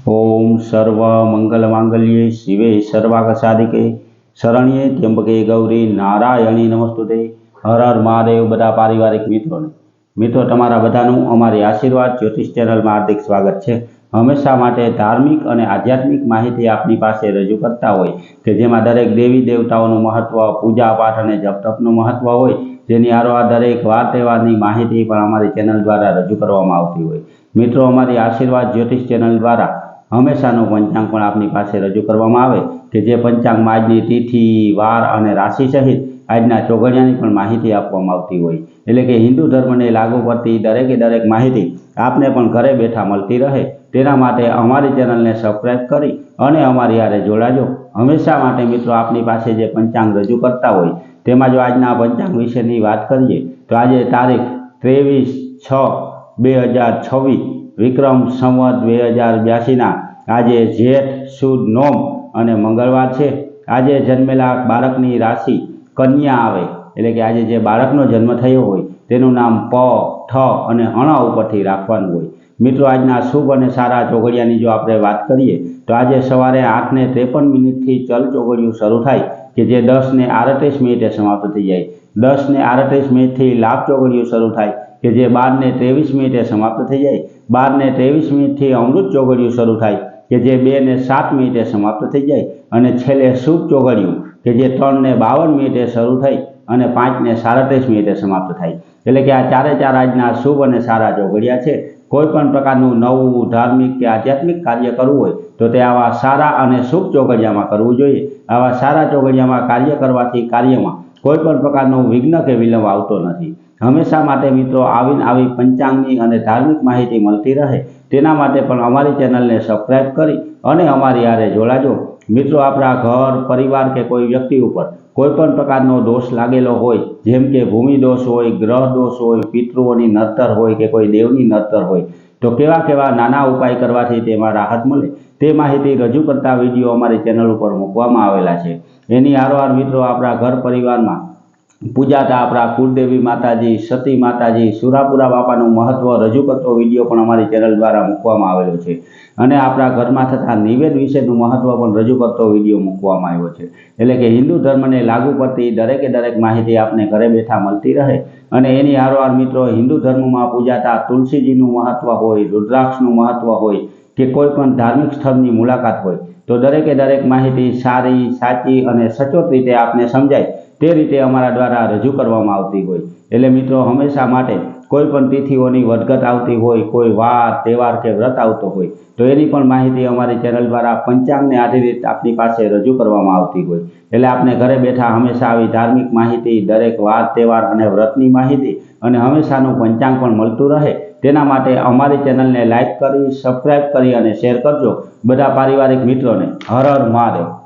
ओम सर्व मंगल मांगल्ये शिवे सर्वार्थ साधिके शरण्ये त्र्यंबके गौरी नारायणी नमस्तुते। हर हर महादेव। बधा पारिवारिक मित्रों तमारा बधानुं अमारी आशीर्वाद ज्योतिष चेनल में हार्दिक स्वागत है। हमेशा माटे धार्मिक और आध्यात्मिक माहिती आपनी पासे रजू करता होय के जेमां दरेक देवी देवताओनुं महत्व, पूजा पाठ और जप तपनुं महत्व होय, जेनी आरोहार दरेक वार तहेवारनी माहिती पण अमारी चेनल द्वारा रजू करवामां आवती होय। मित्रों अमारी आशीर्वाद ज्योतिष चेनल द्वारा हमेशाનું पंचांग पण आपनी पासे रजू करवामां आवे के जे पंचांगमां आजनी तिथि, वार अने राशि सहित आजना ચોઘડિયાની પણ माहिती आपवामां आवती होय। एटले के हिंदू धर्मने लागू पड़ती दरेके दरेक माहिती आपने पण घरे बैठा मळती रहे तेना माटे अमारी चेनलने सब्सक्राइब करी अने अमारी हारे जोड़ाजो। हमेशा माटे मित्रों आपनी पासे जे पंचांग रजू करता होय तेमां जो आजना पंचांग विशेनी वात करीए तो आज तारीख 23/6/2026 विक्रम संवत 2082 आज जेठ सुद नोम अने मंगलवार है। आज जन्मेला बाळकनी राशि कन्या आवे एटले के आज जे बाळकनो जन्म थयो होय तेनुं नाम प, ठ अने अण उपरथी राखवानुं होय। मित्रों आजना शुभ अने सारा ચોઘડિયાની जो आपणे वात करीए तो आज सवारे 8:53 थी चल ચોઘડિયું शरू थाय के जे 10:38 समाप्त थई जाय। 10:38 थी लाभ ચોઘડિયું शरू थाय के जे 12:23 समाप्त थई जाय। 12:23 थी अमृत ચોઘડિયું शरू थाय के जे 2:07 समाप्त थई जाय अने छेल्ले शुभ ચોઘડિયું के जे 3:52 शरू थई अने 5:37 समाप्त थाय। एटले के आ चारे चार आजना शुभ अने सारा ચોઘડિયા छे। कोईपण प्रकारनुं नवुं धार्मिक के आध्यात्मिक कार्य करवुं होय तो ते आवा सारा अने शुभ ચોઘડિયાमां करवुं जोईए। आवा सारा ચોઘડિયાमां कार्य करवाथी कार्यमां कोईपण प्रकारनुं विघ्न के विलंब आवतो नथी। हमेशा माटे मित्रों आवी पंचांगनी अने धार्मिक माहिती मळती रहे तेना माटे पण अमारी चेनलने सब्सक्राइब करी अने अमारी हारे जोड़ाजो। मित्रों आपणा घर परिवार के कोई व्यक्ति उपर कोईपण प्रकारनो दोष लागेलो होय जेम के भूमि दोष होय, ग्रह दोष होय, पितृओनी नड़तर होय के कोई देवनी नड़तर होय तो केवा केवा नाना उपाय करवाथी तेमां राहत मळे ते माहिती रजू करता विडियो अमारी चेनल पर मूकवामां आवेला छे। एनी हारोहार मित्रों आपणा घर परिवारमां पूजाता अपना कुलदेवी माताजी, सती माताजी, सुरापुरा बापानुं महत्व रजू करतो विडियो पण अमारी चेनल द्वारा मूकवामां आवेलो छे अने आपणा घरमां थता निवेद विशेनुं महत्व पण रजू करतो विडियो मूकवामां आव्यो छे। एटले के हिंदू धर्मने लागू पड़ती दरेके दरेक माहिती आपने घरे बैठा मळती रहे अने एनी हारोहार मित्रों हिंदू धर्ममां पूजाता तुलसीजीनुं महत्व होय, रुद्राक्षनुं महत्व होय के कोईपण धार्मिक स्थळनी मुलाकात होय तो दरेके दरेक माहिती सारी, साची अने सचोट रीते आपने समजाय ते रीते अमारा द्वारा रजू करवामां आवती होय। एटले मित्रों हमेशा माटे कोईपण तिथिओनी वरगत आवती होय, कोई वार तहेवार के व्रत आवतो होय तो एनी पण माहिती अमारी चेनल द्वारा पंचांगने आधारित आपनी पासे रजू करवामां आवती होय। एटले आपने घरे बैठा हमेशा आवी धार्मिक माहिती, दरेक वार तहेवार अने व्रतनी माहिती अने हमेशानुं पंचांग पण मळतुं रहे तेना माटे अमारी चेनलने लाइक करी, सब्सक्राइब करी अने शेर करजो। बधा पारिवारिक मित्रों ने हर हर महादेव।